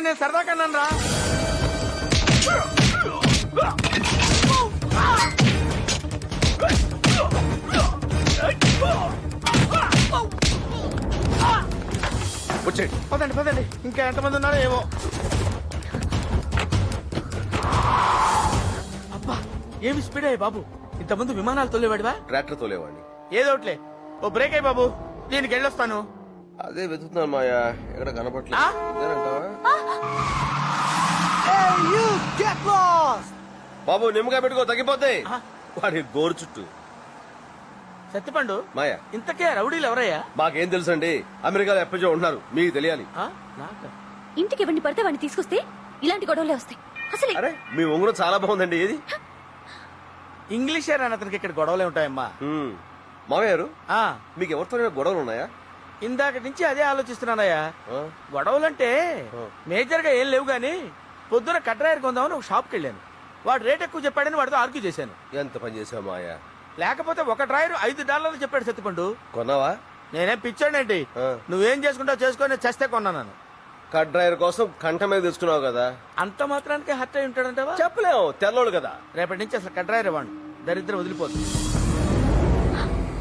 నేను సరదా కన్నాను రా. వచ్చేయండి. పదండి పదండి, ఇంకా ఎంతమంది ఉన్నారో ఏమో. అబ్బా ఏమి స్పీడ్ అయ్యి బాబు, ఇంతమంది విమానాలు తోలేవాడివా? ట్రాక్టర్ తోలేవాడిని. ఏదోట్లే, ఓ బ్రేక్ అయ్యి బాబు, దీనికి వెళ్ళొస్తాను. అదే వెతుకుతున్నాను మాయా, ఎక్కడ కనపట్లేదు. బాబు నిమ్మకాయ పెట్టుకో, తగ్గిపోతాయి. వాడి గోరు చుట్టూ. సత్తిపండు మాయా, ఇంతకే రౌడీలు ఎవరయ్యా? మాకేం తెలుసండి, అమెరికాలో ఎప్పటికో ఉంటున్నారు, మీకు తెలియాలి. ఇంటికి ఎవరిని పడితే వాడిని తీసుకొస్తే ఇలాంటి గొడవలే వస్తాయి. అసలు అరే మీ ఉంగరం చాలా బాగుందండి. ఏది? ఇంగ్లీషే రాని అతనికి ఇక్కడ గొడవలే ఉంటాయమ్మా. మామయ్య గారు, మీకు ఎవరితో గొడవలు ఉన్నాయా? ఇందాక నుంచి అదే ఆలోచిస్తున్నానయ్యా. గొడవలంటే మేజర్ గా ఏం లేవు గాని, పొద్దున కట్రాయర్ కొందామని ఒక షాప్కి వెళ్ళాను. వాడు రేట్ ఎక్కువ చెప్పాడని వాడితో ఆర్గ్యూ చేశాను. ఎంత పని చేసావు మాయా? లేకపోతే ఒక డ్రాయర్ $5 చెప్పాడు సత్తిపండు. కొన్నావా? నేనేం పిచ్చాడేంటి, నువ్వేం చేసుకుంటావు చేసుకొని చస్తే కొన్నాను. కట్ డ్రైవర్ కోసం కంట మీద తీసుకున్నావు కదా, అంత మాత్రానికి హర్ట్ అయి ఉంటాడంటావా? చెప్పలేవు, తెల్లోడు కదా. రేపటి నుంచి అసలు కట్రాయర్ ఇవ్వండి, దరిద్రం వదిలిపోతుంది.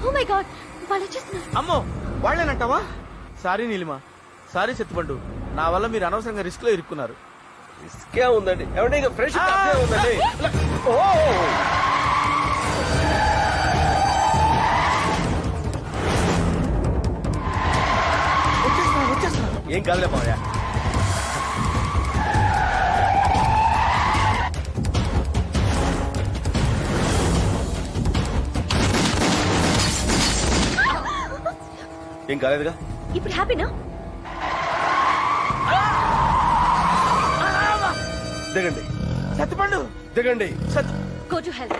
ఓ మై గాడ్, వాళ్ళు వచ్చేస్తున్నారు. అమ్మో వాళ్ళేనంటావా? సారీ నీలిమా, సారీ సత్తిపండు, నా వల్ల మీరు అనవసరంగా రిస్క్ లో ఇరుక్కున్నారు. రిస్కే ఉందండి. ఏమంటే ఇంకా ఫ్రెష్ ఉందండి. ఏం కాదులే మావయ్య. ఏం కాలేదుగా? ఇప్పుడు హ్యాపీనా? దిగండి సత్తిపండు, దిగండి. Go to help.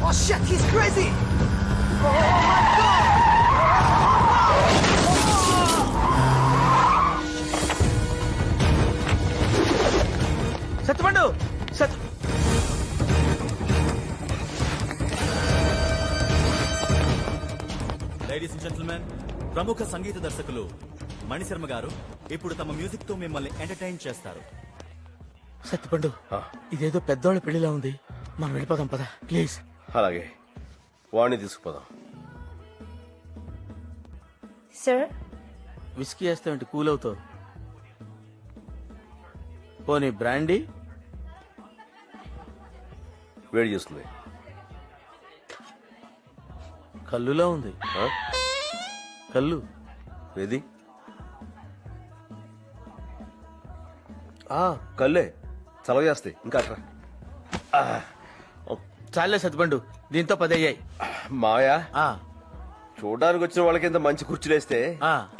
Oh shit, he's crazy. Sattipandu, ladies and gentlemen, ప్రముఖ సంగీత దర్శకులు మణిశర్మ గారు ఇప్పుడు తమ మ్యూజిక్ తో మిమ్మల్ని ఎంటర్టైన్ చేస్తారు. సత్తిపండు, ఇదేదో పెద్దోళ్ళ పెళ్లిలా ఉంది, మనం వెళ్ళిపోదాం పద ప్లీజ్. అలాగే, వాడిని తీసుకుపోదాం. సార్, విస్కీ వేస్తావేంటి, కూల్ అవుతావు. పోనీ బ్రాండీ? వేడి చేస్తుంది. కల్లులా ఉంది. కల్లు ఏది? కల్లే, చలవ చేస్తాయి. ఇంకా అట్రా. చాలే సత్తిపండు, దీంతో 10 అయ్యాయి. మాయా, చూడడానికి వచ్చిన వాళ్ళకి ఇంత మంచి కుర్చీలు వేస్తే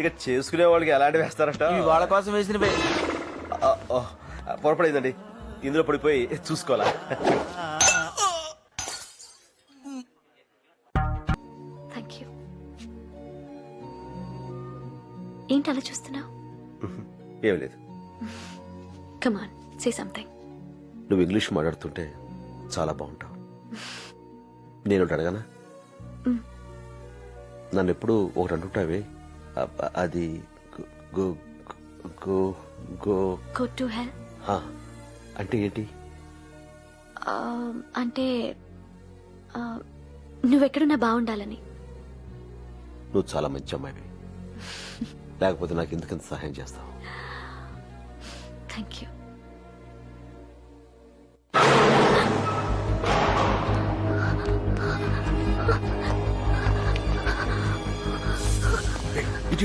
ఇక చేసుకునే వాళ్ళకి ఎలాంటి వేస్తారట? వాళ్ళ కోసం వేసినవే. పొరపడైందండి, ఇందులో పడిపోయి చూసుకోవాలా? Thank you. ఏంటి అలా చూస్తున్నావు? ఏం లేదు. Come on, say something. నువ్వు ఇంగ్లీష్ మాట్లాడుతుంటే చాలా బాగుంటావు. నేను అడగనా? నన్ను ఎప్పుడు ఒకటి అంటుంటావే, అది go go go go to hell అంటే ఏంటి? అంటే నువ్వెక్కడున్నా బాగుండాలని. నువ్వు చాలా మంచి అమ్మాయివి, లేకపోతే నాకు ఎందుకంత సహాయం చేస్తావు? Thank you.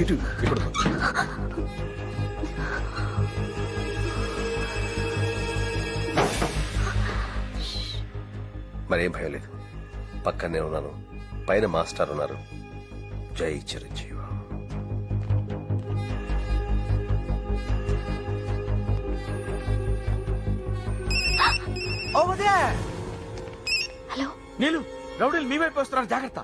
ఇటు ఇక్కడ మరేం భయం లేదు, పక్కనే ఉన్నాను. పైన మాస్టర్ ఉన్నారు. జై చిరంజీవి. హలో నీలు, రౌడీలు మీ వైపు వస్తున్నారు, జాగ్రత్త.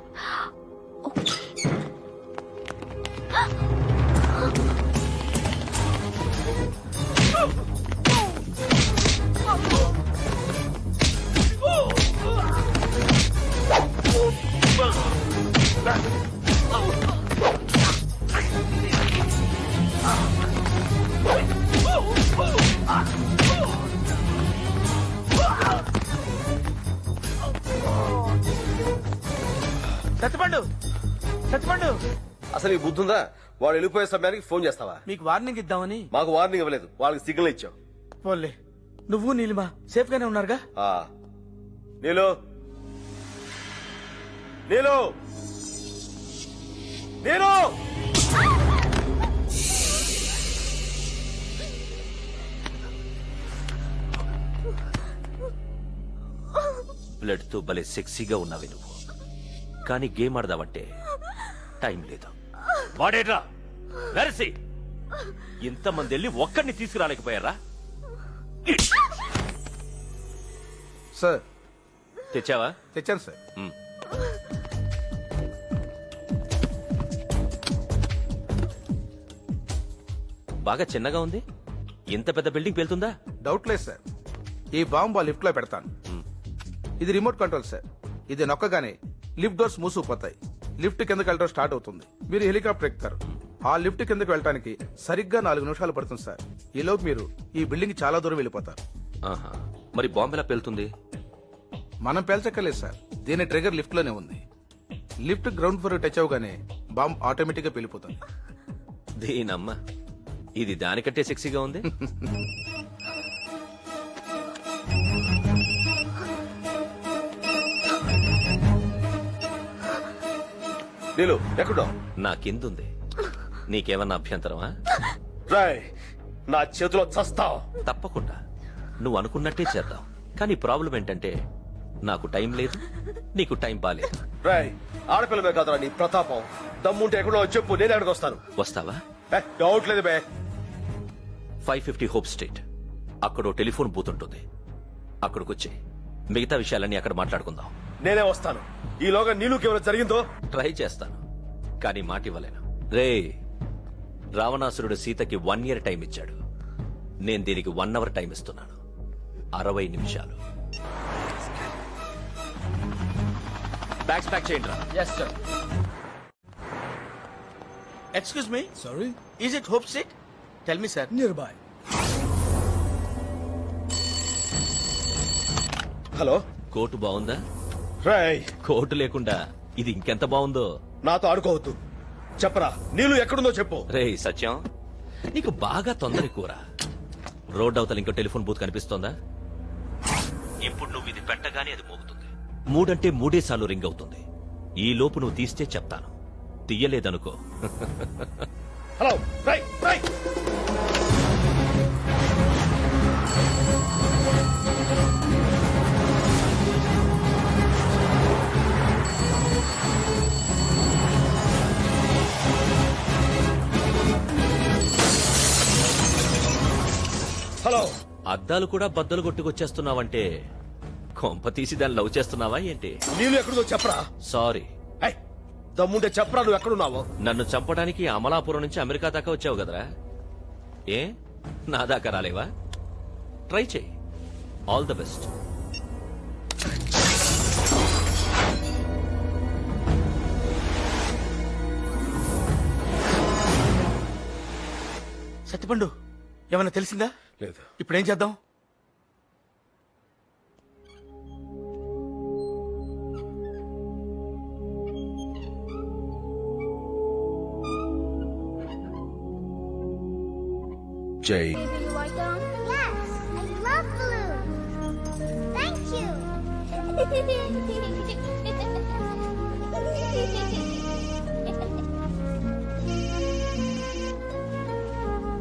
సత్యపండు సత్యపండు అసలు ఈ బుద్ధి ఉందా? వాడు వెళ్ళిపోయే సమయానికి ఫోన్ చేస్తావా? మీకు వార్నింగ్ ఇద్దామని. మాకు వార్నింగ్ ఇవ్వలేదు, వాళ్ళకి సిగ్నల్ ఇచ్చావు. పోన్లే, నువ్వు నీలిమా సేఫ్ గానే ఉన్నారుగా? ఆ. నీలు నీలు నీలు బ్లడ్ తో భలే సెక్సీగా ఉన్నావి నువ్వు, కానీ గేమ్ ఆడదామంటే టైం లేదు. వాడేట్రా నరసి, ఇంతమంది వెళ్ళి ఒక్కడిని తీసుకురాలేకపోయారా? సార్ తెచ్చావా? తెచ్చాను సార్. ఉమ్. బాగా చిన్నగా ఉంది, ఇంత పెద్ద బిల్డింగ్ పేలుతుందా? డౌట్ లేదు సార్. ఈ బాంబు ఆ లిఫ్ట్ లో పెడతాను. ఇది రిమోట్ కంట్రోల్ సార్. ఇది నొక్కగానే లిఫ్ట్ డోర్స్ మూసుకుపోతాయి. లిఫ్ట్ కిందకి వెళ్ళడం స్టార్ట్ అవుతుంది. మీరు హెలికాప్టర్ ఎక్కుతారు. ఆ లిఫ్ట్ కిందకి వెళ్ళడానికి సరిగ్గా 4 నిమిషాలు పడుతుంది సార్. ఈలోపు మీరు ఈ బిల్డింగ్ చాలా దూరం వెళ్ళిపోతారు. ఆహా. మరి బాంబు ఎలా పేలుతుంది? మనం పేల్చక్కర్లేదు సార్. దీని ట్రిగర్ లిఫ్ట్ లోనే ఉంది. లిఫ్ట్ గ్రౌండ్ ఫ్లోర్ టచ్ అవగానే బాంబ్ ఆటోమేటిక్ గా పేలిపోతుంది. దీనమ్మ, ఇది దానికంటే సెక్సీగా ఉంది. నీలు ఎక్కడో నా కిందుంది. నీకేమన్నా అభ్యంతరమా? రాయ్, నా చేతిలో చస్తావు. తప్పకుండా నువ్వు అనుకున్నట్టే చేద్దాం. కానీ ప్రాబ్లం ఏంటంటే నాకు టైం లేదు, నీకు టైం బాలేదు. రాయ్, ఆడపిల్లమే కాదురా నీ ప్రతాపం. దమ్ముంటే ఎక్కడో చెప్పు, నేను ఎక్కడికి వస్తాను. వస్తావా? డౌట్ లేదు బే. 550 హోప్ స్ట్రీట్, అక్కడో టెలిఫోన్ బూత్ ఉంటుంది. అక్కడికొచ్చి మిగతా విషయాలన్నీ అక్కడ మాట్లాడుకుందాం. నేనే వస్తాను. ఈలోగా నీళ్ళకి ఏమైనా జరిగిందో ట్రై చేస్తాను, కానీ మాట ఇవ్వలేను. రే, రావణాసురుడు సీతకి 1 year టైం ఇచ్చాడు. నేను దీనికి 1 hour టైం ఇస్తున్నాను. 60 నిమిషాలు. బ్యాగ్స్ ప్యాక్ చేయండి రా. Yes sir. Excuse me, Sorry? Is it Hope Street? Tell me sir. Nearby. Hello. Coat బాగుందా? రాయ్, కోటు లేకుండా ఇది ఇంకెంత బాగుందో. నాతో ఆడుకోవద్దు. చెప్పరా, నీళ్ళు ఎక్కడుందో చెప్పు. రే సత్యం, నీకు బాగా తొందర కూర. రోడ్ అవతల ఇంకో టెలిఫోన్ బూత్ కనిపిస్తోందా? ఇప్పుడు నువ్వు ఇది పెట్టగానే అది మోగుతుంది. 3 అంటే 3 సార్లు రింగ్ అవుతుంది. ఈ లోపు నువ్వు తీస్తే చెప్తాను, తీయలేదనుకో. హలో. రాయ్ రాయ్. హలో. అద్దాలు కూడా బద్దలు కొట్టుకొచ్చేస్తున్నావంటే కొంప తీసి దాన్ని లవ్ చేస్తున్నావా ఏంటి? నీళ్ళు ఎక్కడుందో చెప్పరా. సారీ, ఏయ్, దమ్ముంటే చెప్పరా, నువ్వు ఎక్కడున్నావో. నన్ను చంపడానికి అమలాపురం నుంచి అమెరికా దాకా వచ్చావు కదరా. ఏ నా దాకా రాలేవా? ట్రై చేయి. All the best. సత్యపండు, ఏమైనా తెలిసిందా? లేదు. ఇప్పుడు ఏం చేద్దాం? జై. Baby, you like them? Yes, I love balloons. Thank you.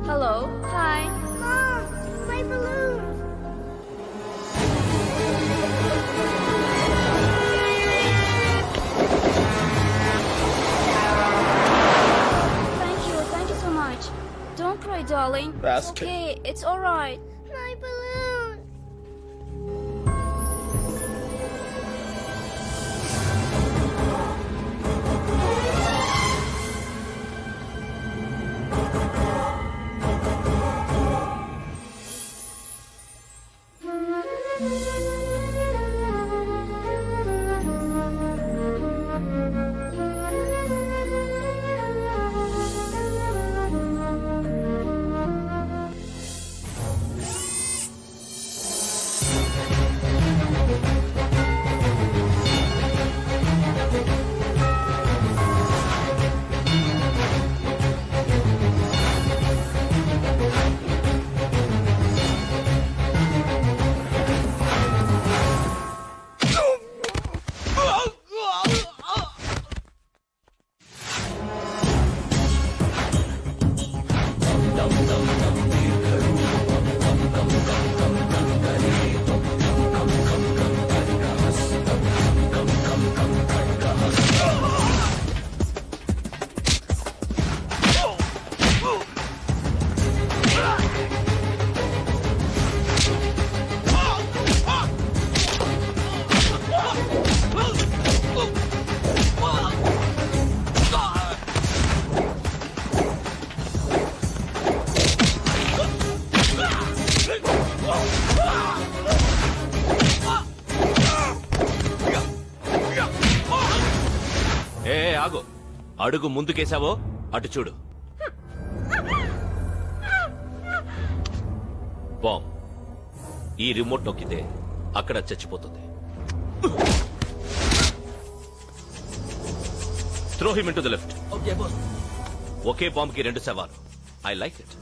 Hello. Hi. Mom, my balloons. Thank you so much. Don't cry, darling. That's It's okay, it's alright. My balloons. ఆగో, అడుగు ముందుకేసావో అటు చూడు. బాంబ్ ఈ రిమోట్ నొక్కితే అక్కడ చచ్చిపోతుంది. Throw him into the left. ఒకే bomb కి 2 శవాలు. I like it.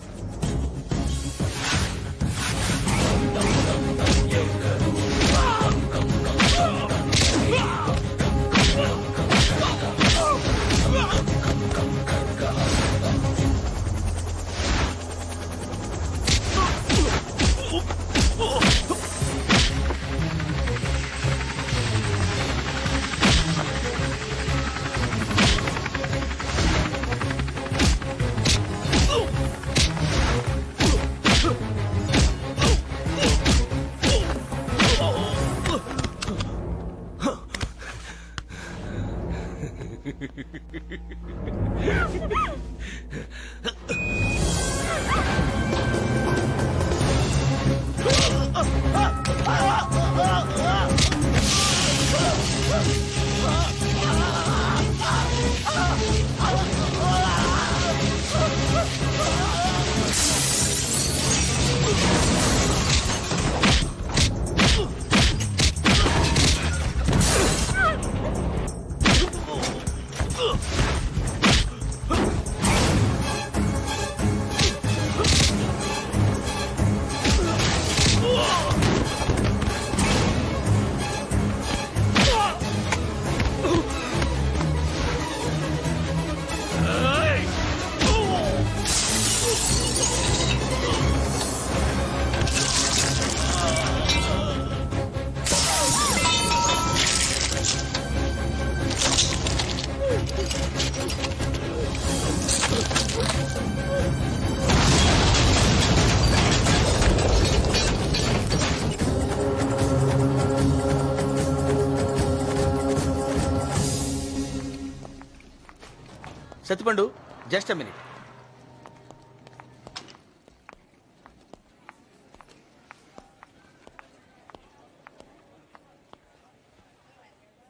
Sattipandu, just a minute.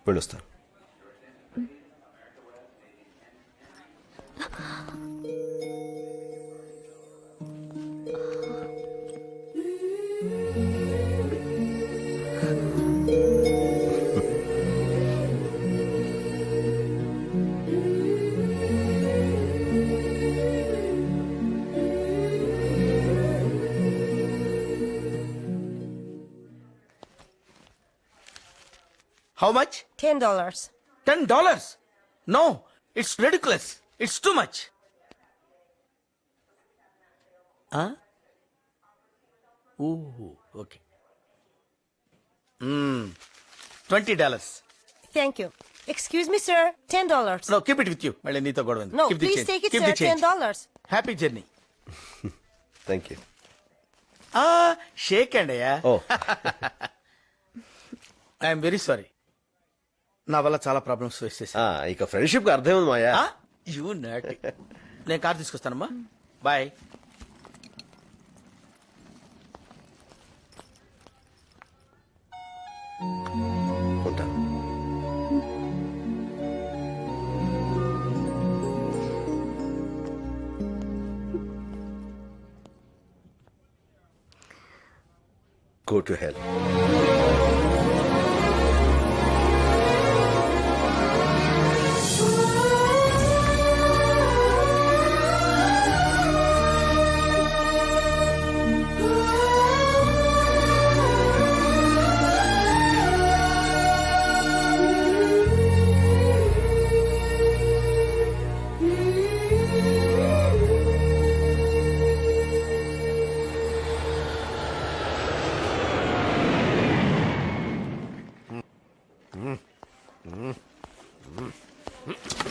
వెళ్ళొస్తాను. How much? $10. $10? No, it's ridiculous. It's too much. Huh? Ooh, okay. $20. Thank you. Excuse me, sir. $10. No, keep it with you. మళ్ళీ నీతో గొడవ ఎందుకు? No, Keep the please change. take it, Keep sir. the change. $10. Happy journey. Thank you. Shake hand అయ్యా. Oh I'm very sorry. నా వల్ల చాలా problems face చేశా. ఇక ఫ్రెండ్షిప్ కి అర్థం ఉంది మాయా. యూ నట్. నేను కార్ తీసుకొస్తానమ్మా. బాయ్. ఉంటా. Go to hell.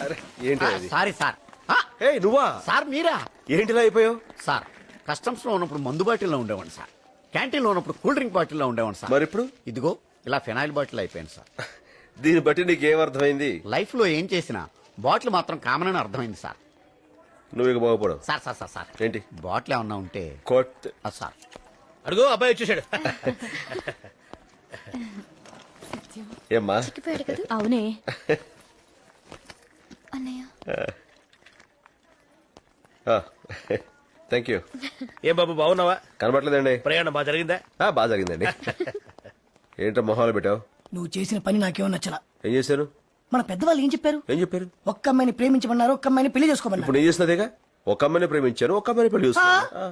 అరే ఏంటి అది? Sorry sir. ఏయ్ నువ్వా? సార్ మీరా? ఏంటిలా అయిపోయావు? సార్ కస్టమ్స్ లో ఉన్నప్పుడు మందు బాటిల్లో ఉండేవాడిని సార్. క్యాంటీన్ లో ఉన్నప్పుడు కూల్ డ్రింక్ బాటిల్లో ఉండేవాడిని సార్. మరి ఇప్పుడు? ఇదిగో ఇలా ఫినాయిల్ బాటిల్ అయిపోయింది సార్. దీన్ని బట్టి నీకేం అర్థమైంది? లైఫ్ లో ఏం చేసినా బాటిల్ మాత్రం కామన్ అని అర్థమైంది సార్. నువ్వు ఇక బాగుపడవు. సార్ సార్ సార్ సార్ ఏంటి? బాటిల్ ఏమన్నా ఉంటే కొట్. సార్. అడుగు, అబ్బాయి వచ్చేసాడు. ఏమ్మా? అవునే. Thank you. ఏం బాబు బాగున్నావా? కనబట్లేదండి. ప్రయాణం బాగా జరిగిందా? బాగా జరిగిందండి. ఏంటో మొహాలు పెట్టావు? నువ్వు చేసిన పని నాకేమో నచ్చలా. ఏం చేశాను? మన పెద్దవాళ్ళు ఏం చెప్పారు? ఏం చెప్పారు? ఒక్క అమ్మాయిని ప్రేమించమన్నారు, ఒక్క అమ్మాయిని పెళ్లి చేసుకోమన్నారు. ఇప్పుడు ఏం చేస్తున్నా? ఒక అమ్మని ప్రేమించాను, ఒక అమ్మని పెళ్లి చూస్తాను.